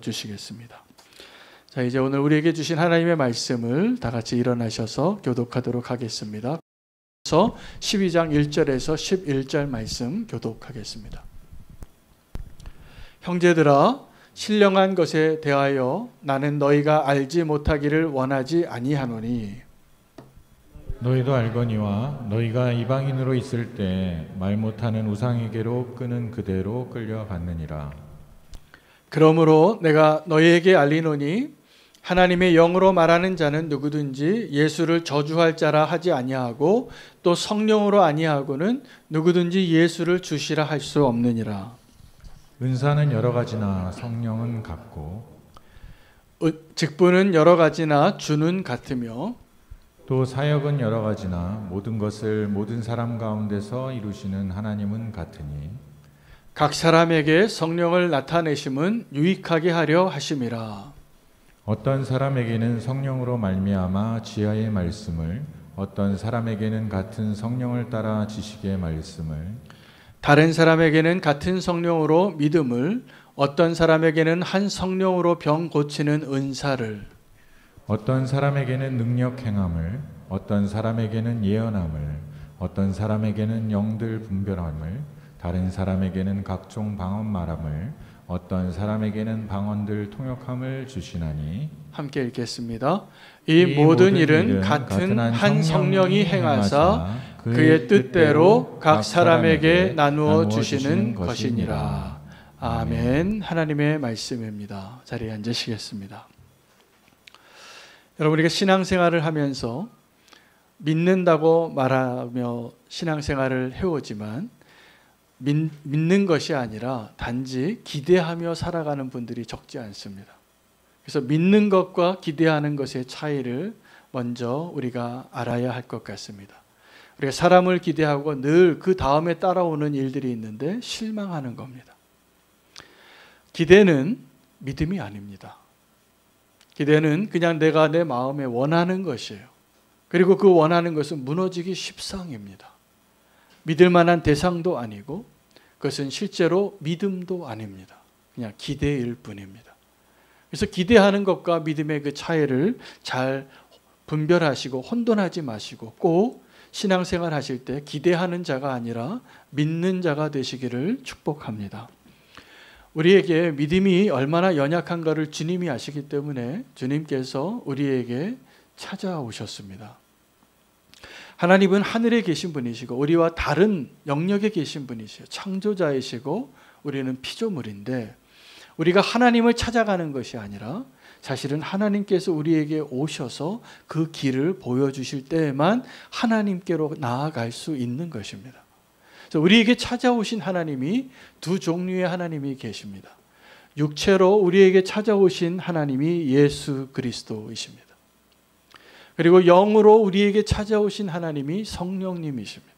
주시겠습니다. 자, 이제 오늘 우리에게 주신 하나님의 말씀을 다 같이 일어나셔서 교독하도록 하겠습니다. 그래서 12장 1절에서 11절 말씀 교독하겠습니다. 형제들아, 신령한 것에 대하여 나는 너희가 알지 못하기를 원하지 아니하노니 너희도 알거니와 너희가 이방인으로 있을 때 말 못하는 우상에게로 끄는 그대로 끌려갔느니라. 그러므로 내가 너희에게 알리노니 하나님의 영으로 말하는 자는 누구든지 예수를 저주할 자라 하지 아니하고 또 성령으로 아니하고는 누구든지 예수를 주시라 할 수 없느니라. 은사는 여러 가지나 성령은 같고 직분은 여러 가지나 주는 같으며 또 사역은 여러 가지나 모든 것을 모든 사람 가운데서 이루시는 하나님은 같으니 각 사람에게 성령을 나타내심은 유익하게 하려 하심이라. 어떤 사람에게는 성령으로 말미암아 지혜의 말씀을, 어떤 사람에게는 같은 성령을 따라 지식의 말씀을, 다른 사람에게는 같은 성령으로 믿음을, 어떤 사람에게는 한 성령으로 병 고치는 은사를, 어떤 사람에게는 능력 행함을, 어떤 사람에게는 예언함을, 어떤 사람에게는 영들 분별함을, 다른 사람에게는 각종 방언 말함을, 어떤 사람에게는 방언들 통역함을 주시나니. 함께 읽겠습니다. 이 모든 일은 같은 한 성령이 행하사 그의 뜻대로 각 사람에게 나누어 주시는 것이니라. 아멘. 하나님의 말씀입니다. 자리에 앉으시겠습니다. 여러분, 우리가 신앙생활을 하면서 믿는다고 말하며 신앙생활을 해오지만 믿는 것이 아니라 단지 기대하며 살아가는 분들이 적지 않습니다. 그래서 믿는 것과 기대하는 것의 차이를 먼저 우리가 알아야 할 것 같습니다. 우리가 사람을 기대하고 늘 그 다음에 따라오는 일들이 있는데 실망하는 겁니다. 기대는 믿음이 아닙니다. 기대는 그냥 내가 내 마음에 원하는 것이에요. 그리고 그 원하는 것은 무너지기 십상입니다. 믿을 만한 대상도 아니고 그것은 실제로 믿음도 아닙니다. 그냥 기대일 뿐입니다. 그래서 기대하는 것과 믿음의 그 차이를 잘 분별하시고 혼돈하지 마시고 꼭 신앙생활 하실 때 기대하는 자가 아니라 믿는 자가 되시기를 축복합니다. 우리에게 믿음이 얼마나 연약한가를 주님이 아시기 때문에 주님께서 우리에게 찾아오셨습니다. 하나님은 하늘에 계신 분이시고 우리와 다른 영역에 계신 분이시요 창조자이시고 우리는 피조물인데 우리가 하나님을 찾아가는 것이 아니라 사실은 하나님께서 우리에게 오셔서 그 길을 보여주실 때에만 하나님께로 나아갈 수 있는 것입니다. 그래서 우리에게 찾아오신 하나님이 두 종류의 하나님이 계십니다. 육체로 우리에게 찾아오신 하나님이 예수 그리스도이십니다. 그리고 영으로 우리에게 찾아오신 하나님이 성령님이십니다.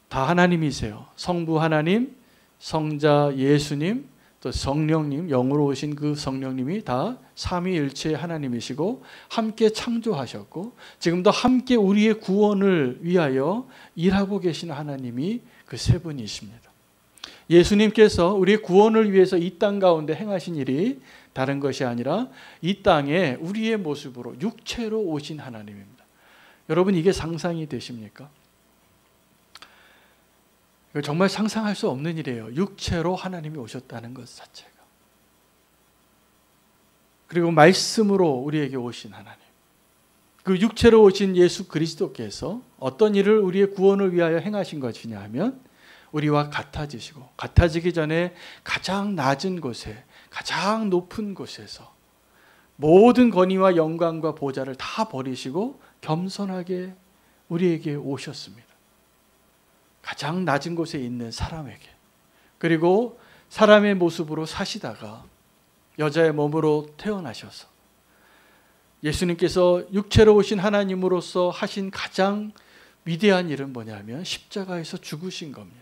다 하나님이세요. 성부 하나님, 성자 예수님, 또 성령님, 영으로 오신 그 성령님이 다 삼위일체의 하나님이시고 함께 창조하셨고 지금도 함께 우리의 구원을 위하여 일하고 계신 하나님이 그 세 분이십니다. 예수님께서 우리의 구원을 위해서 이 땅 가운데 행하신 일이 다른 것이 아니라 이 땅에 우리의 모습으로 육체로 오신 하나님입니다. 여러분, 이게 상상이 되십니까? 정말 상상할 수 없는 일이에요. 육체로 하나님이 오셨다는 것 자체가. 그리고 말씀으로 우리에게 오신 하나님. 그 육체로 오신 예수 그리스도께서 어떤 일을 우리의 구원을 위하여 행하신 것이냐 하면 우리와 같아지시고 같아지기 전에 가장 낮은 곳에 가장 높은 곳에서 모든 권위와 영광과 보좌를 다 버리시고 겸손하게 우리에게 오셨습니다. 가장 낮은 곳에 있는 사람에게. 그리고 사람의 모습으로 사시다가 여자의 몸으로 태어나셔서 예수님께서 육체로 오신 하나님으로서 하신 가장 위대한 일은 뭐냐면 십자가에서 죽으신 겁니다.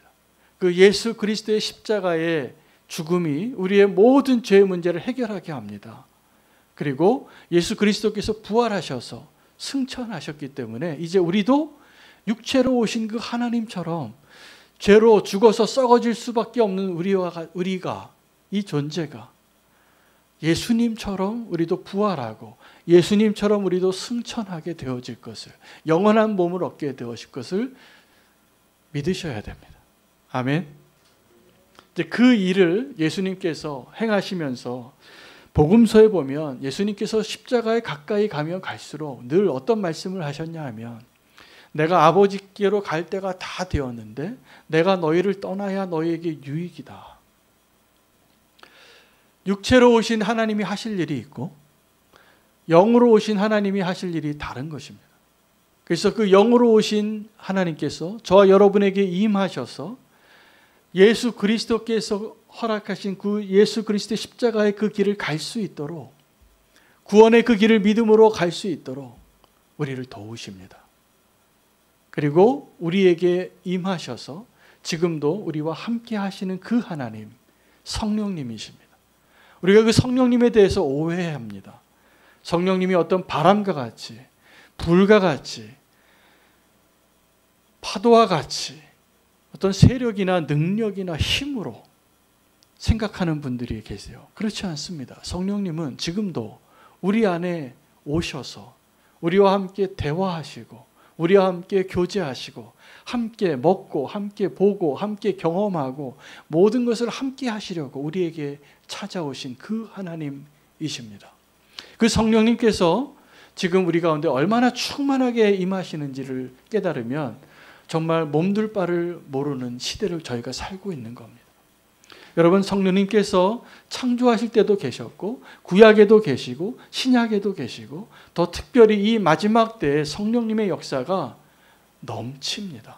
그 예수 그리스도의 십자가의 죽음이 우리의 모든 죄의 문제를 해결하게 합니다. 그리고 예수 그리스도께서 부활하셔서 승천하셨기 때문에 이제 우리도 육체로 오신 그 하나님처럼 죄로 죽어서 썩어질 수밖에 없는 우리가 이 존재가 예수님처럼 우리도 부활하고 예수님처럼 우리도 승천하게 되어질 것을, 영원한 몸을 얻게 되어질 것을 믿으셔야 됩니다. 아멘. 이제 그 일을 예수님께서 행하시면서 복음서에 보면 예수님께서 십자가에 가까이 가면 갈수록 늘 어떤 말씀을 하셨냐 하면, 내가 아버지께로 갈 때가 다 되었는데 내가 너희를 떠나야 너희에게 유익이다. 육체로 오신 하나님이 하실 일이 있고 영으로 오신 하나님이 하실 일이 다른 것입니다. 그래서 그 영으로 오신 하나님께서 저와 여러분에게 임하셔서 예수 그리스도께서 허락하신 그 예수 그리스도의 십자가의 그 길을 갈 수 있도록, 구원의 그 길을 믿음으로 갈 수 있도록 우리를 도우십니다. 그리고 우리에게 임하셔서 지금도 우리와 함께 하시는 그 하나님, 성령님이십니다. 우리가 그 성령님에 대해서 오해합니다. 성령님이 어떤 바람과 같이, 불과 같이, 파도와 같이 어떤 세력이나 능력이나 힘으로 생각하는 분들이 계세요. 그렇지 않습니다. 성령님은 지금도 우리 안에 오셔서 우리와 함께 대화하시고 우리와 함께 교제하시고 함께 먹고 함께 보고 함께 경험하고 모든 것을 함께 하시려고 우리에게 찾아오신 그 하나님이십니다. 그 성령님께서 지금 우리 가운데 얼마나 충만하게 임하시는지를 깨달으면 정말 몸둘 바를 모르는 시대를 저희가 살고 있는 겁니다. 여러분, 성령님께서 창조하실 때도 계셨고 구약에도 계시고 신약에도 계시고 더 특별히 이 마지막 때에 성령님의 역사가 넘칩니다.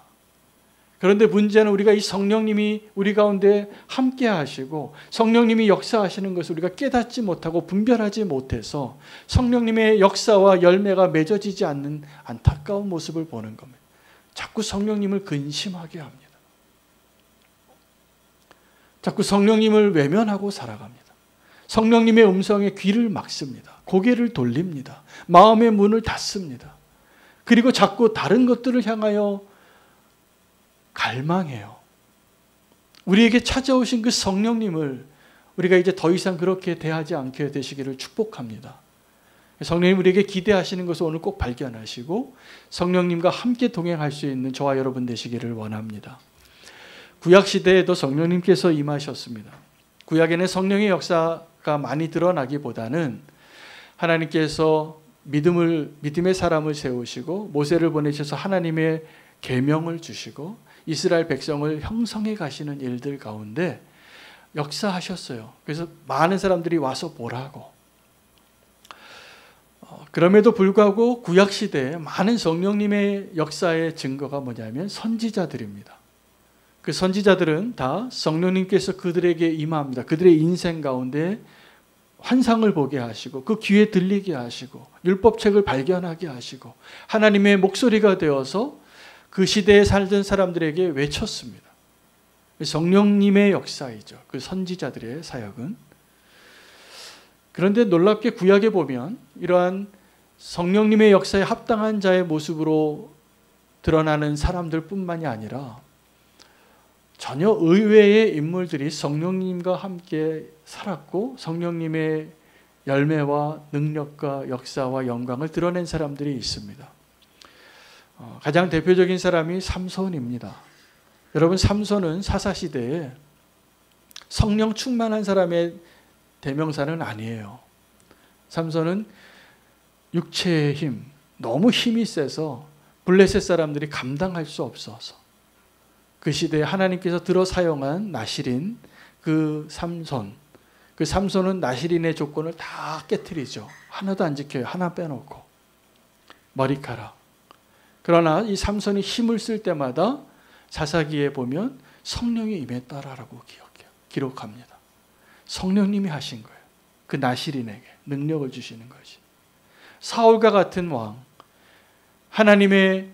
그런데 문제는 우리가 이 성령님이 우리 가운데 함께 하시고 성령님이 역사하시는 것을 우리가 깨닫지 못하고 분별하지 못해서 성령님의 역사와 열매가 맺어지지 않는 안타까운 모습을 보는 겁니다. 자꾸 성령님을 근심하게 합니다. 자꾸 성령님을 외면하고 살아갑니다. 성령님의 음성에 귀를 막습니다. 고개를 돌립니다. 마음의 문을 닫습니다. 그리고 자꾸 다른 것들을 향하여 갈망해요. 우리에게 찾아오신 그 성령님을 우리가 이제 더 이상 그렇게 대하지 않게 되시기를 축복합니다. 성령님 우리에게 기대하시는 것을 오늘 꼭 발견하시고 성령님과 함께 동행할 수 있는 저와 여러분 되시기를 원합니다. 구약시대에도 성령님께서 임하셨습니다. 구약에는 성령의 역사가 많이 드러나기보다는 하나님께서 믿음의 사람을 세우시고 모세를 보내셔서 하나님의 계명을 주시고 이스라엘 백성을 형성해 가시는 일들 가운데 역사하셨어요. 그래서 많은 사람들이 와서 보라고. 그럼에도 불구하고 구약시대에 많은 성령님의 역사의 증거가 뭐냐면 선지자들입니다. 그 선지자들은 다 성령님께서 그들에게 임합니다. 그들의 인생 가운데 환상을 보게 하시고 그 귀에 들리게 하시고 율법책을 발견하게 하시고 하나님의 목소리가 되어서 그 시대에 살던 사람들에게 외쳤습니다. 성령님의 역사이죠. 그 선지자들의 사역은. 그런데 놀랍게 구약에 보면 이러한 성령님의 역사에 합당한 자의 모습으로 드러나는 사람들뿐만이 아니라 전혀 의외의 인물들이 성령님과 함께 살았고 성령님의 열매와 능력과 역사와 영광을 드러낸 사람들이 있습니다. 가장 대표적인 사람이 삼손입니다. 여러분, 삼손은 사사시대에 성령 충만한 사람의 대명사는 아니에요. 삼손은 육체의 힘, 너무 힘이 세서 블레셋 사람들이 감당할 수 없어서 그 시대에 하나님께서 들어 사용한 나실인 그 삼손, 그 삼손은 나실인의 조건을 다 깨트리죠. 하나도 안 지켜요. 하나 빼놓고. 머리카락. 그러나 이 삼손이 힘을 쓸 때마다 사사기에 보면 성령이 임했다라고 기록합니다. 성령님이 하신 거예요. 그 나실인에게 능력을 주시는 것이. 사울과 같은 왕, 하나님의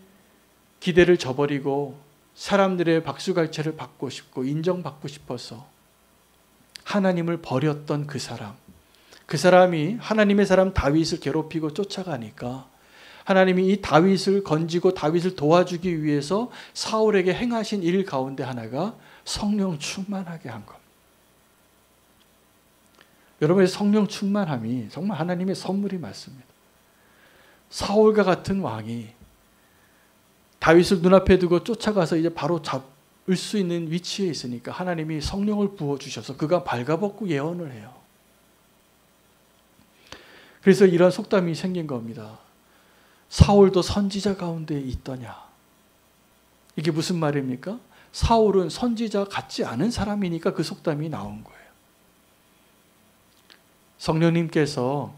기대를 저버리고 사람들의 박수갈채를 받고 싶고 인정받고 싶어서 하나님을 버렸던 그 사람이 하나님의 사람 다윗을 괴롭히고 쫓아가니까 하나님이 이 다윗을 건지고 다윗을 도와주기 위해서 사울에게 행하신 일 가운데 하나가 성령 충만하게 한 겁니다. 여러분의 성령 충만함이 정말 하나님의 선물이 맞습니다. 사울과 같은 왕이 다윗을 눈앞에 두고 쫓아가서 이제 바로 잡을 수 있는 위치에 있으니까 하나님이 성령을 부어주셔서 그가 발가벗고 예언을 해요. 그래서 이런 속담이 생긴 겁니다. 사울도 선지자 가운데 있더냐. 이게 무슨 말입니까? 사울은 선지자 같지 않은 사람이니까 그 속담이 나온 거예요. 성령님께서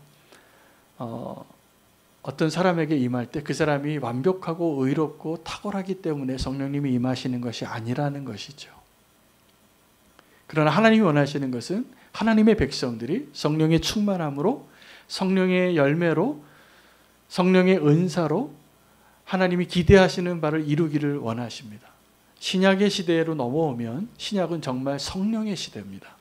어떤 사람에게 임할 때 그 사람이 완벽하고 의롭고 탁월하기 때문에 성령님이 임하시는 것이 아니라는 것이죠. 그러나 하나님이 원하시는 것은 하나님의 백성들이 성령의 충만함으로, 성령의 열매로, 성령의 은사로 하나님이 기대하시는 바를 이루기를 원하십니다. 신약의 시대로 넘어오면 신약은 정말 성령의 시대입니다.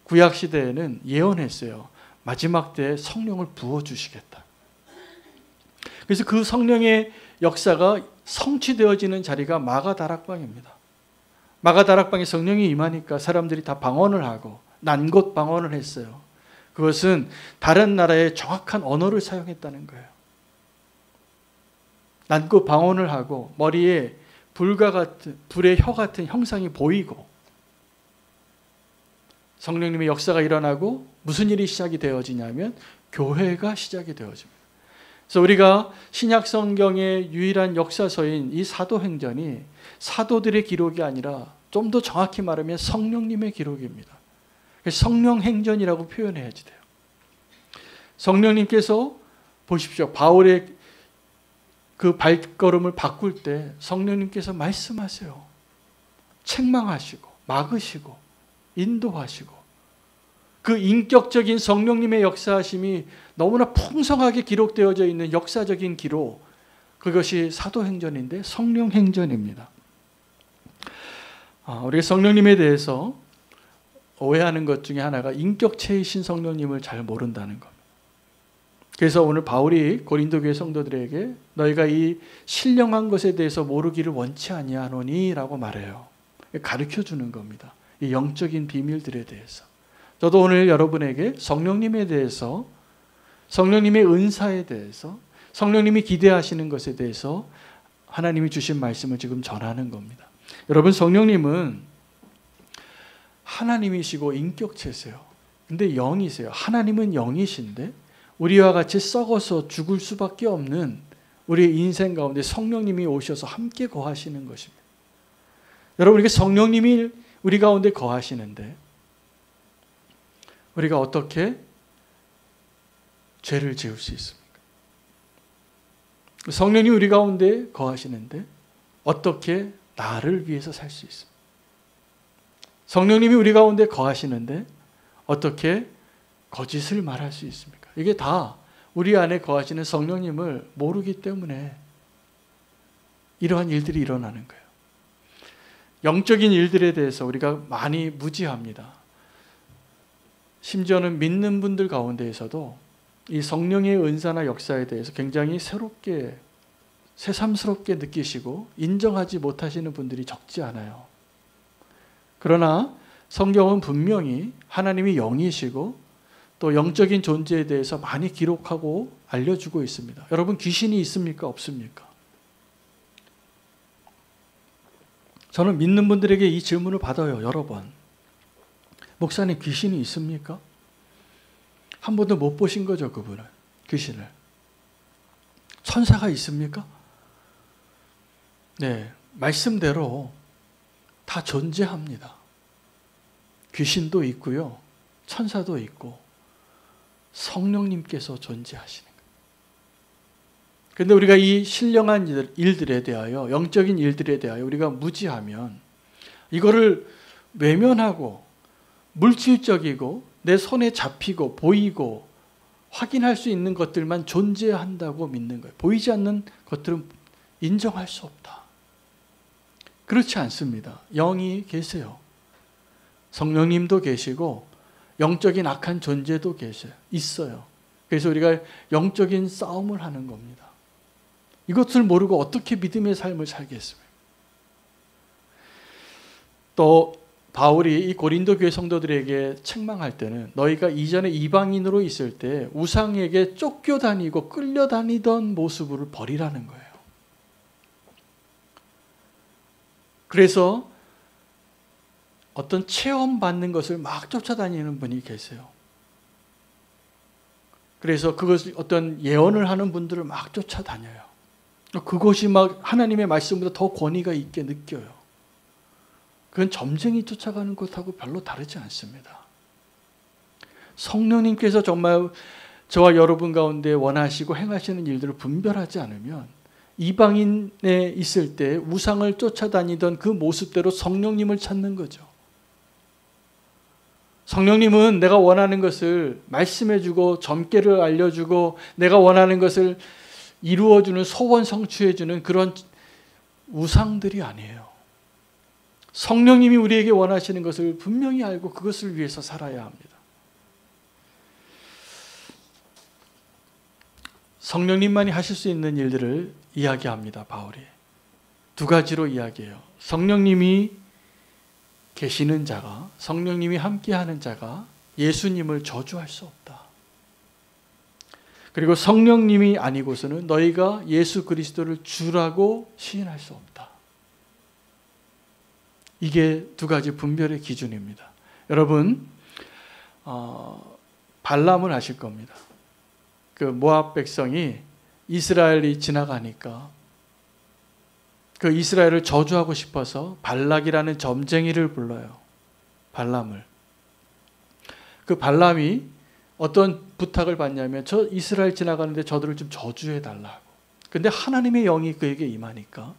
구약 시대에는 예언했어요. 마지막 때에 성령을 부어주시겠다. 그래서 그 성령의 역사가 성취되어지는 자리가 마가다락방입니다. 마가다락방에 성령이 임하니까 사람들이 다 방언을 하고 난곳 방언을 했어요. 그것은 다른 나라의 정확한 언어를 사용했다는 거예요. 난곳 방언을 하고 머리에 불의 혀 같은 형상이 보이고 성령님의 역사가 일어나고 무슨 일이 시작이 되어지냐면 교회가 시작이 되어집니다. 그래서 우리가 신약 성경의 유일한 역사서인 이 사도행전이 사도들의 기록이 아니라 좀 더 정확히 말하면 성령님의 기록입니다. 성령행전이라고 표현해야지 돼요. 성령님께서 보십시오. 바울의 그 발걸음을 바꿀 때 성령님께서 말씀하세요. 책망하시고 막으시고 인도하시고 그 인격적인 성령님의 역사하심이 너무나 풍성하게 기록되어져 있는 역사적인 기록, 그것이 사도행전인데 성령행전입니다. 우리가 성령님에 대해서 오해하는 것 중에 하나가 인격체이신 성령님을 잘 모른다는 겁니다. 그래서 오늘 바울이 고린도 교회 성도들에게 너희가 이 신령한 것에 대해서 모르기를 원치 아니하노니 라고 말해요. 가르쳐주는 겁니다. 이 영적인 비밀들에 대해서. 저도 오늘 여러분에게 성령님에 대해서, 성령님의 은사에 대해서, 성령님이 기대하시는 것에 대해서 하나님이 주신 말씀을 지금 전하는 겁니다. 여러분, 성령님은 하나님이시고 인격체세요. 근데 영이세요. 하나님은 영이신데 우리와 같이 썩어서 죽을 수밖에 없는 우리의 인생 가운데 성령님이 오셔서 함께 거하시는 것입니다. 여러분, 이게 성령님이 우리 가운데 거하시는데 우리가 어떻게 죄를 지을 수 있습니까? 성령님이 우리 가운데 거하시는데 어떻게 나를 위해서 살 수 있습니까? 성령님이 우리 가운데 거하시는데 어떻게 거짓을 말할 수 있습니까? 이게 다 우리 안에 거하시는 성령님을 모르기 때문에 이러한 일들이 일어나는 거예요. 영적인 일들에 대해서 우리가 많이 무지합니다. 심지어는 믿는 분들 가운데에서도 이 성령의 은사나 역사에 대해서 굉장히 새삼스럽게 느끼시고 인정하지 못하시는 분들이 적지 않아요. 그러나 성경은 분명히 하나님이 영이시고 또 영적인 존재에 대해서 많이 기록하고 알려주고 있습니다. 여러분, 귀신이 있습니까? 없습니까? 저는 믿는 분들에게 이 질문을 받아요. 여러 번. 목사님, 귀신이 있습니까? 한 번도 못 보신 거죠, 그분은. 귀신을. 천사가 있습니까? 네, 말씀대로 다 존재합니다. 귀신도 있고요. 천사도 있고 성령님께서 존재하시는 거예요. 그런데 우리가 이 신령한 일들에 대하여, 영적인 일들에 대하여 우리가 무지하면 이거를 외면하고 물질적이고 내 손에 잡히고 보이고 확인할 수 있는 것들만 존재한다고 믿는 거예요. 보이지 않는 것들은 인정할 수 없다. 그렇지 않습니다. 영이 계세요. 성령님도 계시고 영적인 악한 존재도 계셔요. 있어요. 그래서 우리가 영적인 싸움을 하는 겁니다. 이것을 모르고 어떻게 믿음의 삶을 살겠습니까? 또 바울이 이 고린도 교회 성도들에게 책망할 때는 너희가 이전에 이방인으로 있을 때 우상에게 쫓겨다니고 끌려다니던 모습을 버리라는 거예요. 그래서 어떤 체험받는 것을 막 쫓아다니는 분이 계세요. 그래서 그것을 어떤 예언을 하는 분들을 막 쫓아다녀요. 그것이 막 하나님의 말씀보다 더 권위가 있게 느껴요. 그건 점쟁이 쫓아가는 것하고 별로 다르지 않습니다. 성령님께서 정말 저와 여러분 가운데 원하시고 행하시는 일들을 분별하지 않으면 이방인에 있을 때 우상을 쫓아다니던 그 모습대로 성령님을 찾는 거죠. 성령님은 내가 원하는 것을 말씀해주고 점괘를 알려주고 내가 원하는 것을 이루어주는 소원 성취해주는 그런 우상들이 아니에요. 성령님이 우리에게 원하시는 것을 분명히 알고 그것을 위해서 살아야 합니다. 성령님만이 하실 수 있는 일들을 이야기합니다. 바울이 두 가지로 이야기해요. 성령님이 계시는 자가, 성령님이 함께하는 자가 예수님을 저주할 수 없다. 그리고 성령님이 아니고서는 너희가 예수 그리스도를 주라고 시인할 수 없다. 이게 두 가지 분별의 기준입니다. 여러분 발람을 아실 겁니다. 그 모압 백성이 이스라엘이 지나가니까 그 이스라엘을 저주하고 싶어서 발락이라는 점쟁이를 불러요. 발람을. 그 발람이 어떤 부탁을 받냐면 저 이스라엘 지나가는데 저들을 좀 저주해 달라고. 근데 하나님의 영이 그에게 임하니까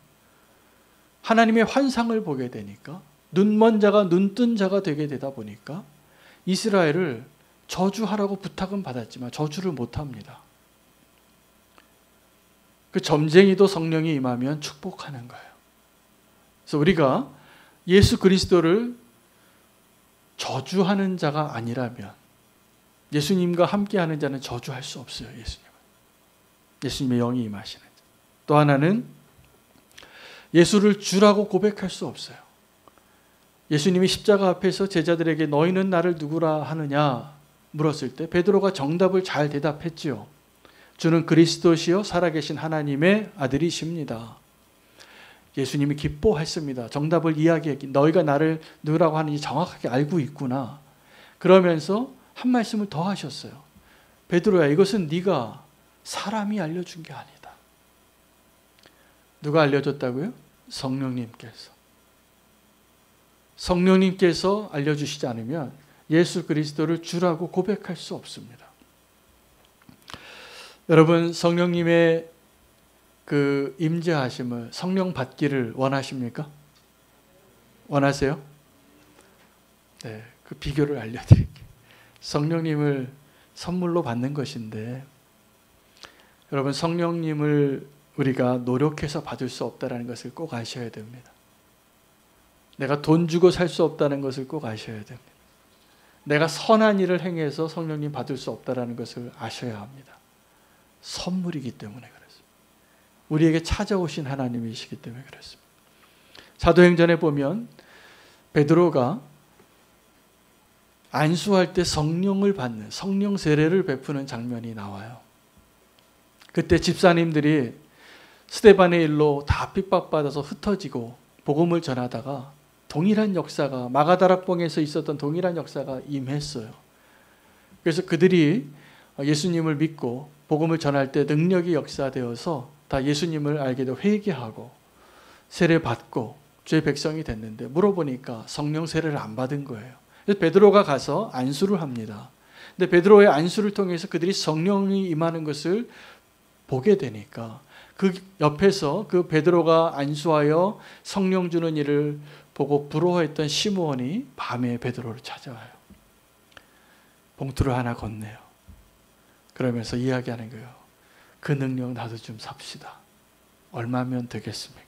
하나님의 환상을 보게 되니까 눈먼 자가 눈뜬 자가 되게 되다 보니까 이스라엘을 저주하라고 부탁은 받았지만 저주를 못합니다. 그 점쟁이도 성령이 임하면 축복하는 거예요. 그래서 우리가 예수 그리스도를 저주하는 자가 아니라면 예수님과 함께하는 자는 저주할 수 없어요. 예수님의 영이 임하시는 자. 또 하나는 예수를 주라고 고백할 수 없어요. 예수님이 십자가 앞에서 제자들에게 너희는 나를 누구라 하느냐 물었을 때 베드로가 정답을 잘 대답했지요. 주는 그리스도시요 살아계신 하나님의 아들이십니다. 예수님이 기뻐했습니다. 정답을 이야기했기 너희가 나를 누구라고 하는지 정확하게 알고 있구나. 그러면서 한 말씀을 더 하셨어요. 베드로야 이것은 네가 사람이 알려준 게 아니다. 누가 알려줬다고요? 성령님께서. 성령님께서 알려주시지 않으면 예수 그리스도를 주라고 고백할 수 없습니다. 여러분 성령님의 그 임재하심을 성령 받기를 원하십니까? 원하세요? 네, 그 비결을 알려드릴게요. 성령님을 선물로 받는 것인데 여러분 성령님을 우리가 노력해서 받을 수 없다는 것을 꼭 아셔야 됩니다. 내가 돈 주고 살 수 없다는 것을 꼭 아셔야 됩니다. 내가 선한 일을 행해서 성령님 받을 수 없다는 것을 아셔야 합니다. 선물이기 때문에 그렇습니다. 우리에게 찾아오신 하나님이시기 때문에 그렇습니다. 사도행전에 보면 베드로가 안수할 때 성령을 받는 성령 세례를 베푸는 장면이 나와요. 그때 집사님들이 스데반의 일로 다 핍박받아서 흩어지고 복음을 전하다가 동일한 역사가 마가다락봉에서 있었던 동일한 역사가 임했어요. 그래서 그들이 예수님을 믿고 복음을 전할 때 능력이 역사되어서 다 예수님을 알게 되고 회개하고 세례받고 주의 백성이 됐는데 물어보니까 성령 세례를 안 받은 거예요. 그래서 베드로가 가서 안수를 합니다. 근데 베드로의 안수를 통해서 그들이 성령이 임하는 것을 보게 되니까 그 옆에서 그 베드로가 안수하여 성령 주는 일을 보고 부러워했던 시므온이 밤에 베드로를 찾아와요. 봉투를 하나 건네요. 그러면서 이야기하는 거예요. 그 능력 나도 좀 삽시다. 얼마면 되겠습니까?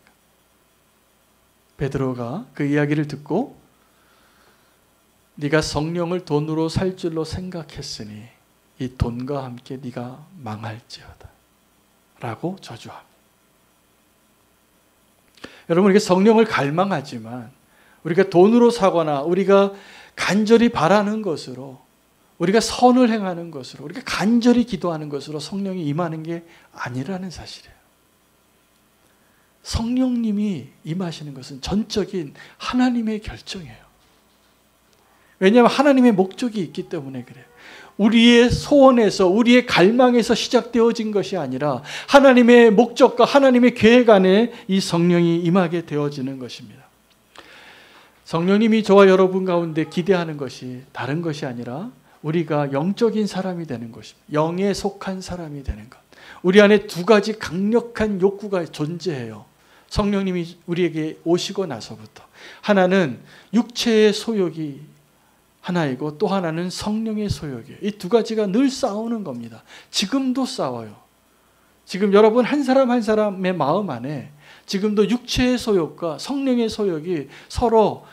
베드로가 그 이야기를 듣고 네가 성령을 돈으로 살 줄로 생각했으니 이 돈과 함께 네가 망할지어다 라고 저주합니다. 여러분 이렇게 성령을 갈망하지만 우리가 돈으로 사거나 우리가 간절히 바라는 것으로, 우리가 선을 행하는 것으로, 우리가 간절히 기도하는 것으로 성령이 임하는 게 아니라는 사실이에요. 성령님이 임하시는 것은 전적인 하나님의 결정이에요. 왜냐하면 하나님의 목적이 있기 때문에 그래요. 우리의 소원에서, 우리의 갈망에서 시작되어진 것이 아니라 하나님의 목적과 하나님의 계획 안에 이 성령이 임하게 되어지는 것입니다. 성령님이 저와 여러분 가운데 기대하는 것이 다른 것이 아니라 우리가 영적인 사람이 되는 것입니다. 영에 속한 사람이 되는 것. 우리 안에 두 가지 강력한 욕구가 존재해요. 성령님이 우리에게 오시고 나서부터. 하나는 육체의 소욕이 하나이고 또 하나는 성령의 소욕이에요. 이 두 가지가 늘 싸우는 겁니다. 지금도 싸워요. 지금 여러분 한 사람 한 사람의 마음 안에 지금도 육체의 소욕과 성령의 소욕이 서로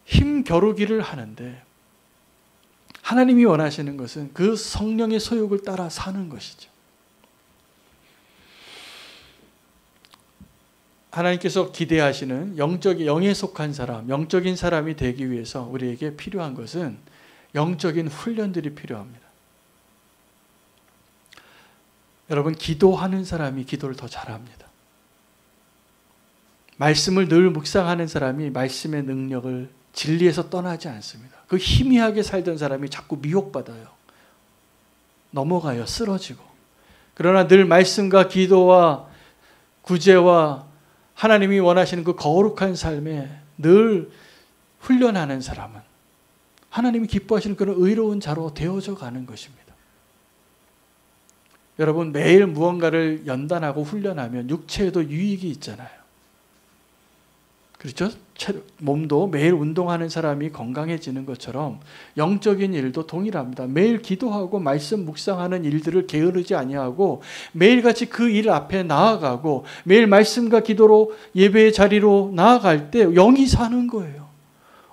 힘 겨루기를 하는데, 하나님이 원하시는 것은 그 성령의 소욕을 따라 사는 것이죠. 하나님께서 기대하시는 영에 속한 사람, 영적인 사람이 되기 위해서 우리에게 필요한 것은 영적인 훈련들이 필요합니다. 여러분, 기도하는 사람이 기도를 더 잘합니다. 말씀을 늘 묵상하는 사람이 말씀의 능력을 진리에서 떠나지 않습니다. 그 희미하게 살던 사람이 자꾸 미혹받아요. 넘어가요. 쓰러지고. 그러나 늘 말씀과 기도와 구제와 하나님이 원하시는 그 거룩한 삶에 늘 훈련하는 사람은 하나님이 기뻐하시는 그런 의로운 자로 되어져 가는 것입니다. 여러분, 매일 무언가를 연단하고 훈련하면 육체에도 유익이 있잖아요. 그렇죠? 몸도 매일 운동하는 사람이 건강해지는 것처럼 영적인 일도 동일합니다. 매일 기도하고 말씀 묵상하는 일들을 게으르지 아니하고 매일같이 그 일 앞에 나아가고 매일 말씀과 기도로 예배의 자리로 나아갈 때 영이 사는 거예요.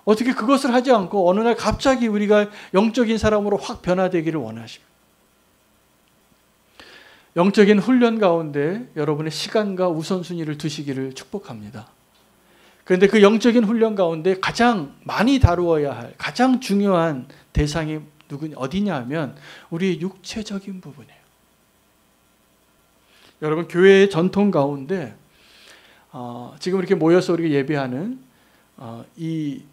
어떻게 그것을 하지 않고 어느 날 갑자기 우리가 영적인 사람으로 확 변화되기를 원하십니까? 영적인 훈련 가운데 여러분의 시간과 우선순위를 두시기를 축복합니다. 그런데 그 영적인 훈련 가운데 가장 많이 다루어야 할 가장 중요한 대상이 어디냐 하면 우리의 육체적인 부분이에요. 여러분, 교회의 전통 가운데 지금 이렇게 모여서 우리가 예배하는 이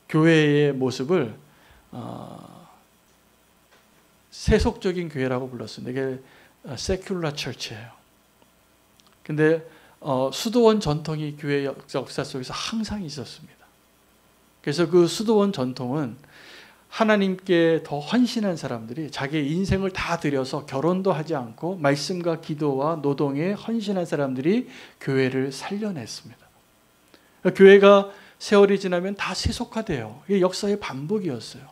교회의 모습을 세속적인 교회라고 불렀습니다. 이게 세큘라 처치예요. 근데 수도원 전통이 교회 역사 속에서 항상 있었습니다. 그래서 그 수도원 전통은 하나님께 더 헌신한 사람들이 자기의 인생을 다 들여서 결혼도 하지 않고 말씀과 기도와 노동에 헌신한 사람들이 교회를 살려냈습니다. 교회가 세월이 지나면 다 세속화돼요. 이게 역사의 반복이었어요.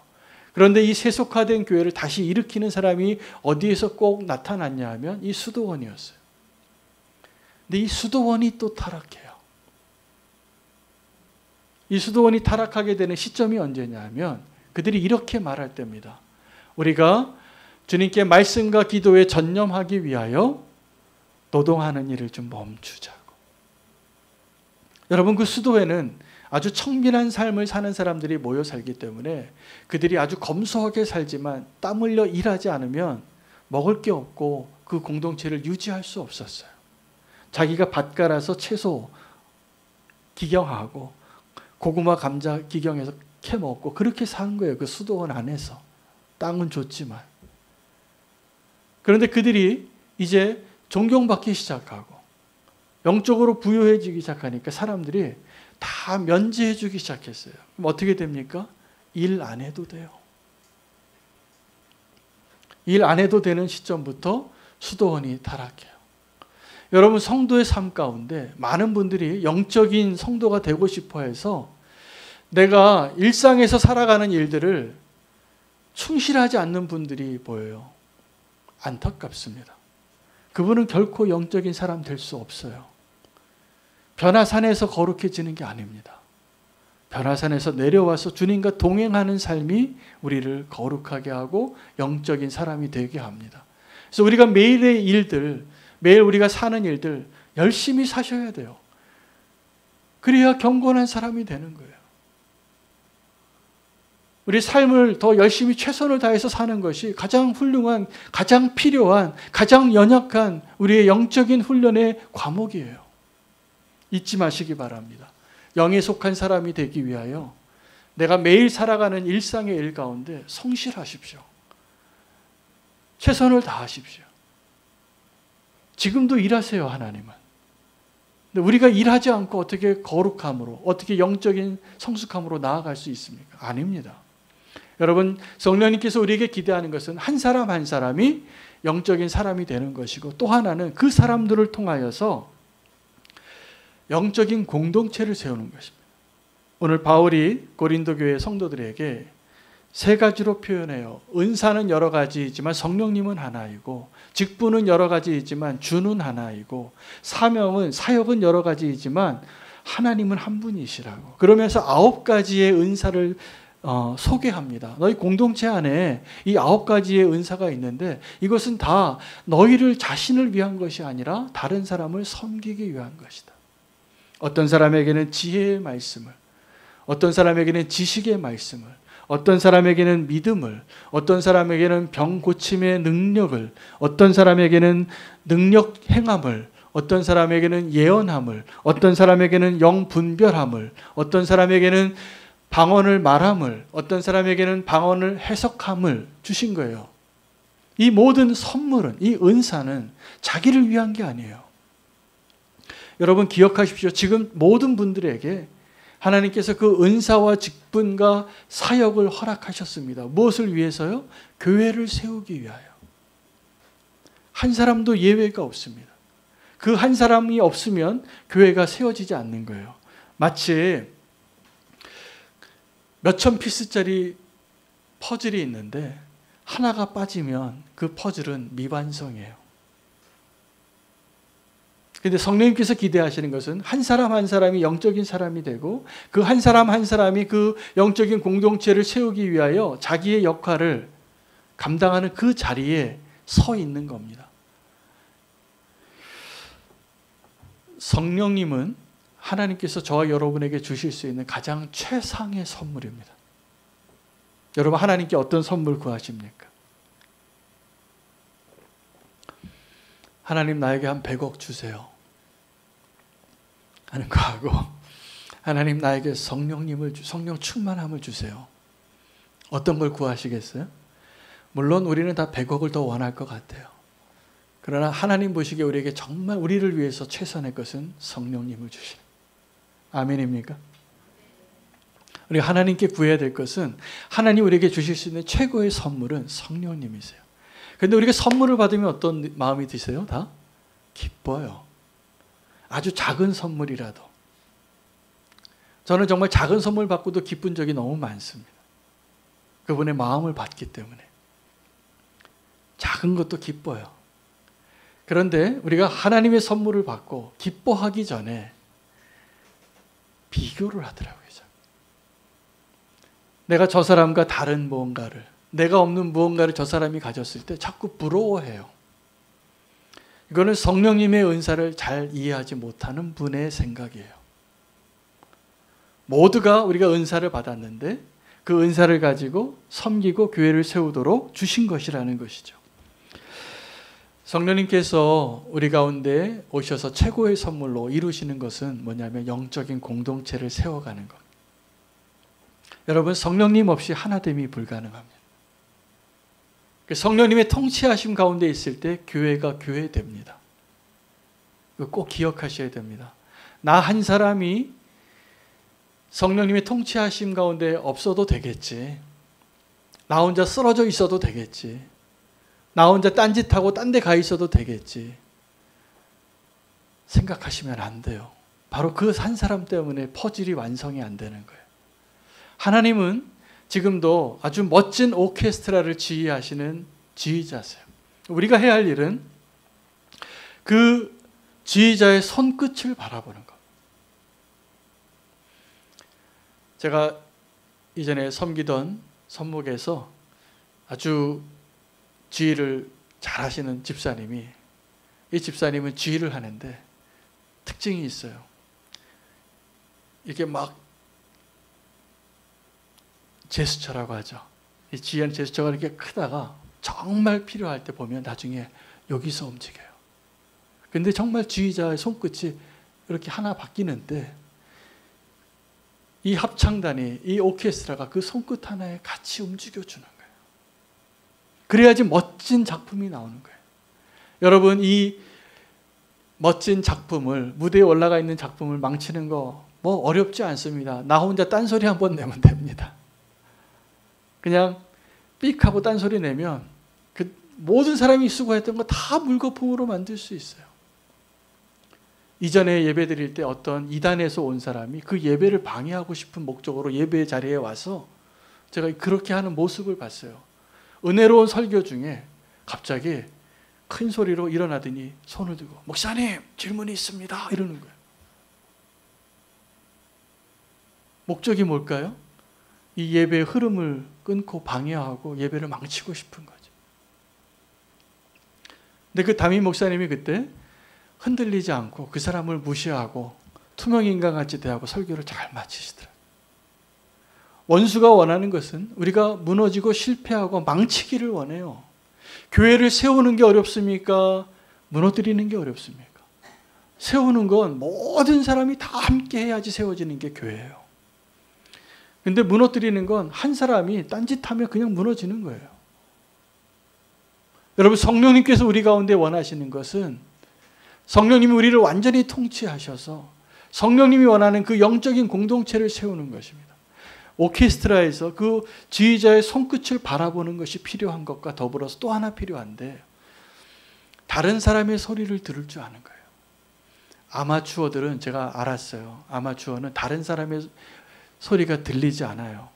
그런데 이 세속화된 교회를 다시 일으키는 사람이 어디에서 꼭 나타났냐 하면 이 수도원이었어요. 근데 이 수도원이 또 타락해요. 이 수도원이 타락하게 되는 시점이 언제냐 하면 그들이 이렇게 말할 때입니다. 우리가 주님께 말씀과 기도에 전념하기 위하여 노동하는 일을 좀 멈추자고. 여러분, 그 수도회는 아주 청빈한 삶을 사는 사람들이 모여 살기 때문에 그들이 아주 검소하게 살지만 땀 흘려 일하지 않으면 먹을 게 없고 그 공동체를 유지할 수 없었어요. 자기가 밭 갈아서 채소 기경하고 고구마 감자 기경해서 캐 먹고 그렇게 산 거예요. 그 수도원 안에서. 땅은 줬지만. 그런데 그들이 이제 존경받기 시작하고 영적으로 부유해지기 시작하니까 사람들이 다 면제해 주기 시작했어요. 그럼 어떻게 됩니까? 일 안 해도 돼요. 일 안 해도 되는 시점부터 수도원이 타락해요. 여러분, 성도의 삶 가운데 많은 분들이 영적인 성도가 되고 싶어 해서 내가 일상에서 살아가는 일들을 충실하지 않는 분들이 보여요. 안타깝습니다. 그분은 결코 영적인 사람 될 수 없어요. 변화산에서 거룩해지는 게 아닙니다. 변화산에서 내려와서 주님과 동행하는 삶이 우리를 거룩하게 하고 영적인 사람이 되게 합니다. 그래서 우리가 매일의 일들, 매일 우리가 사는 일들 열심히 사셔야 돼요. 그래야 경건한 사람이 되는 거예요. 우리 삶을 더 열심히 최선을 다해서 사는 것이 가장 훌륭한, 가장 필요한, 가장 연약한 우리의 영적인 훈련의 과목이에요. 잊지 마시기 바랍니다. 영에 속한 사람이 되기 위하여 내가 매일 살아가는 일상의 일 가운데 성실하십시오. 최선을 다하십시오. 지금도 일하세요, 하나님은. 근데 우리가 일하지 않고 어떻게 거룩함으로, 어떻게 영적인 성숙함으로 나아갈 수 있습니까? 아닙니다. 여러분, 성령님께서 우리에게 기대하는 것은 한 사람 한 사람이 영적인 사람이 되는 것이고, 또 하나는 그 사람들을 통하여서 영적인 공동체를 세우는 것입니다. 오늘 바울이 고린도 교회 성도들에게 세 가지로 표현해요. 은사는 여러 가지이지만 성령님은 하나이고, 직분은 여러 가지이지만 주는 하나이고, 사역은 여러 가지이지만 하나님은 한 분이시라고. 그러면서 9가지의 은사를 소개합니다. 너희 공동체 안에 이 9가지의 은사가 있는데 이것은 다 너희를 자신을 위한 것이 아니라 다른 사람을 섬기기 위한 것이다. 어떤 사람에게는 지혜의 말씀을, 어떤 사람에게는 지식의 말씀을, 어떤 사람에게는 믿음을, 어떤 사람에게는 병 고침의 능력을, 어떤 사람에게는 능력 행함을, 어떤 사람에게는 예언함을, 어떤 사람에게는 영 분별함을, 어떤 사람에게는 방언을 말함을, 어떤 사람에게는 방언을 해석함을 주신 거예요. 이 모든 선물은, 이 은사는 자기를 위한 게 아니에요. 여러분 기억하십시오. 지금 모든 분들에게 하나님께서 그 은사와 직분과 사역을 허락하셨습니다. 무엇을 위해서요? 교회를 세우기 위하여. 한 사람도 예외가 없습니다. 그 한 사람이 없으면 교회가 세워지지 않는 거예요. 마치 몇천 피스짜리 퍼즐이 있는데 하나가 빠지면 그 퍼즐은 미완성이에요. 그런데 성령님께서 기대하시는 것은 한 사람 한 사람이 영적인 사람이 되고 그 한 사람 한 사람이 그 영적인 공동체를 세우기 위하여 자기의 역할을 감당하는 그 자리에 서 있는 겁니다. 성령님은 하나님께서 저와 여러분에게 주실 수 있는 가장 최상의 선물입니다. 여러분 하나님께 어떤 선물 구하십니까? 하나님 나에게 한 100억 주세요 하는 거하고, 하나님 나에게 성령 충만함을 주세요. 어떤 걸 구하시겠어요? 물론 우리는 다 100억을 더 원할 것 같아요. 그러나 하나님 보시기에 우리에게 정말 우리를 위해서 최선의 것은 성령님을 주시는. 아멘입니까? 우리가 하나님께 구해야 될 것은, 하나님 우리에게 주실 수 있는 최고의 선물은 성령님이세요. 그런데 우리가 선물을 받으면 어떤 마음이 드세요? 다 기뻐요. 아주 작은 선물이라도. 저는 정말 작은 선물 받고도 기쁜 적이 너무 많습니다. 그분의 마음을 받기 때문에. 작은 것도 기뻐요. 그런데 우리가 하나님의 선물을 받고 기뻐하기 전에 비교를 하더라고요. 내가 저 사람과 다른 무언가를, 내가 없는 무언가를 저 사람이 가졌을 때 자꾸 부러워해요. 이거는 성령님의 은사를 잘 이해하지 못하는 분의 생각이에요. 모두가 우리가 은사를 받았는데 그 은사를 가지고 섬기고 교회를 세우도록 주신 것이라는 것이죠. 성령님께서 우리 가운데 오셔서 최고의 선물로 이루시는 것은 뭐냐면 영적인 공동체를 세워가는 것. 여러분 성령님 없이 하나됨이 불가능합니다. 성령님의 통치하심 가운데 있을 때 교회가 교회됩니다. 이거 꼭 기억하셔야 됩니다. 나 한 사람이 성령님의 통치하심 가운데 없어도 되겠지. 나 혼자 쓰러져 있어도 되겠지. 나 혼자 딴짓하고 딴 데 가 있어도 되겠지. 생각하시면 안 돼요. 바로 그 한 사람 때문에 퍼즐이 완성이 안 되는 거예요. 하나님은 지금도 아주 멋진 오케스트라를 지휘하시는 지휘자세요. 우리가 해야 할 일은 그 지휘자의 손끝을 바라보는 것. 제가 이전에 섬기던 선목에서 아주 지휘를 잘 하시는 집사님이, 이 집사님은 지휘를 하는데 특징이 있어요. 이게 막 제스처라고 하죠. 이 지휘하는 제스처가 이렇게 크다가 정말 필요할 때 보면 나중에 여기서 움직여요. 근데 정말 지휘자의 손끝이 이렇게 하나 바뀌는데 이 합창단이, 이 오케스트라가 그 손끝 하나에 같이 움직여주는 거예요. 그래야지 멋진 작품이 나오는 거예요. 여러분, 이 멋진 작품을, 무대에 올라가 있는 작품을 망치는 거 뭐 어렵지 않습니다. 나 혼자 딴소리 한번 내면 됩니다. 그냥 삑 하고 딴소리 내면 그 모든 사람이 수고했던 거 다 물거품으로 만들 수 있어요. 이전에 예배 드릴 때 어떤 이단에서 온 사람이 그 예배를 방해하고 싶은 목적으로 예배 자리에 와서 제가 그렇게 하는 모습을 봤어요. 은혜로운 설교 중에 갑자기 큰 소리로 일어나더니 손을 들고 목사님 질문이 있습니다 이러는 거예요. 목적이 뭘까요? 이 예배의 흐름을 끊고 방해하고 예배를 망치고 싶은 거죠. 근데 그 담임 목사님이 그때 흔들리지 않고 그 사람을 무시하고 투명인간같이 대하고 설교를 잘 마치시더라고요. 원수가 원하는 것은 우리가 무너지고 실패하고 망치기를 원해요. 교회를 세우는 게 어렵습니까? 무너뜨리는 게 어렵습니까? 세우는 건 모든 사람이 다 함께 해야지 세워지는 게 교회예요. 근데 무너뜨리는 건 한 사람이 딴짓하면 그냥 무너지는 거예요. 여러분, 성령님께서 우리 가운데 원하시는 것은 성령님이 우리를 완전히 통치하셔서 성령님이 원하는 그 영적인 공동체를 세우는 것입니다. 오케스트라에서 그 지휘자의 손끝을 바라보는 것이 필요한 것과 더불어서 또 하나 필요한데 다른 사람의 소리를 들을 줄 아는 거예요. 아마추어들은 제가 알았어요. 아마추어는 다른 사람의 소리가 들리지 않아요.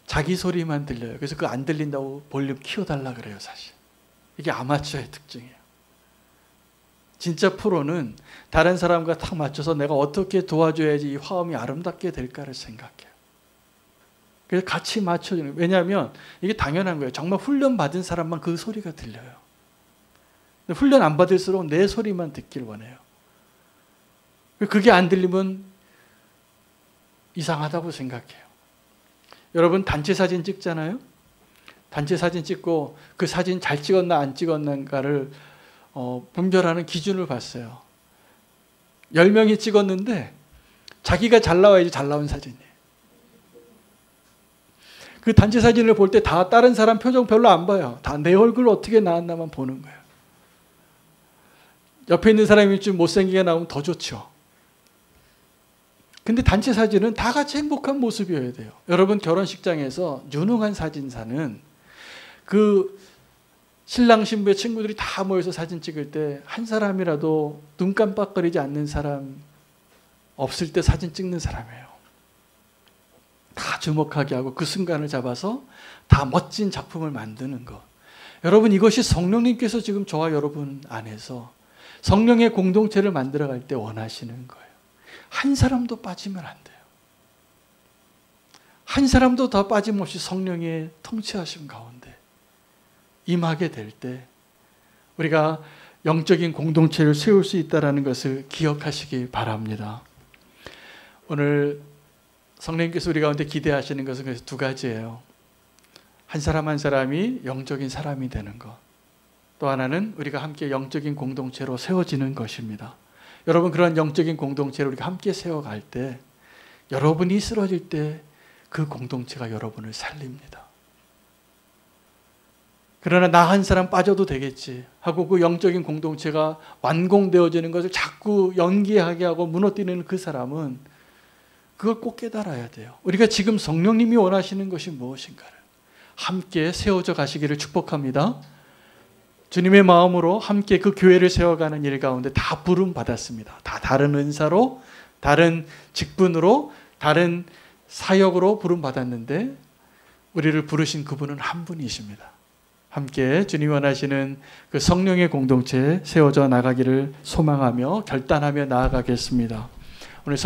자기 소리만 들려요. 그래서 그 안 들린다고 볼륨 키워달라 그래요, 사실. 이게 아마추어의 특징이에요. 진짜 프로는 다른 사람과 딱 맞춰서 내가 어떻게 도와줘야지 이 화음이 아름답게 될까를 생각해요. 그래서 같이 맞춰주는 거예요. 왜냐하면 이게 당연한 거예요. 정말 훈련 받은 사람만 그 소리가 들려요. 근데 훈련 안 받을수록 내 소리만 듣길 원해요. 그게 안 들리면 이상하다고 생각해요. 여러분, 단체 사진 찍잖아요. 단체 사진 찍고 그 사진 잘 찍었나 안 찍었는가를 분별하는 기준을 봤어요. 10명이 찍었는데 자기가 잘 나와야지 잘 나온 사진이에요. 그 단체 사진을 볼 때 다 다른 사람 표정 별로 안 봐요. 다 내 얼굴 어떻게 나왔나만 보는 거예요. 옆에 있는 사람이 좀 못생기게 나오면 더 좋죠. 근데 단체 사진은 다 같이 행복한 모습이어야 돼요. 여러분, 결혼식장에서 유능한 사진사는 그 신랑 신부의 친구들이 다 모여서 사진 찍을 때 한 사람이라도 눈 깜빡거리지 않는 사람 없을 때 사진 찍는 사람이에요. 다 주목하게 하고 그 순간을 잡아서 다 멋진 작품을 만드는 것. 여러분, 이것이 성령님께서 지금 저와 여러분 안에서 성령의 공동체를 만들어갈 때 원하시는 거예요. 한 사람도 빠지면 안 돼요. 한 사람도 더 빠짐없이 성령의 통치하심 가운데 임하게 될 때 우리가 영적인 공동체를 세울 수 있다는 것을 기억하시기 바랍니다. 오늘 성령님께서 우리 가운데 기대하시는 것은 그래서 두 가지예요. 한 사람 한 사람이 영적인 사람이 되는 것. 또 하나는 우리가 함께 영적인 공동체로 세워지는 것입니다. 여러분, 그런 영적인 공동체를 우리가 함께 세워갈 때 여러분이 쓰러질 때 그 공동체가 여러분을 살립니다. 그러나 나 한 사람 빠져도 되겠지 하고 그 영적인 공동체가 완공되어지는 것을 자꾸 연기하게 하고 무너뜨리는 그 사람은 그걸 꼭 깨달아야 돼요. 우리가 지금 성령님이 원하시는 것이 무엇인가를 함께 세워져 가시기를 축복합니다. 주님의 마음으로 함께 그 교회를 세워가는 일 가운데 다 부름 받았습니다. 다 다른 은사로, 다른 직분으로, 다른 사역으로 부름 받았는데 우리를 부르신 그분은 한 분이십니다. 함께 주님 원하시는 그 성령의 공동체에 세워져 나가기를 소망하며 결단하며 나아가겠습니다. 오늘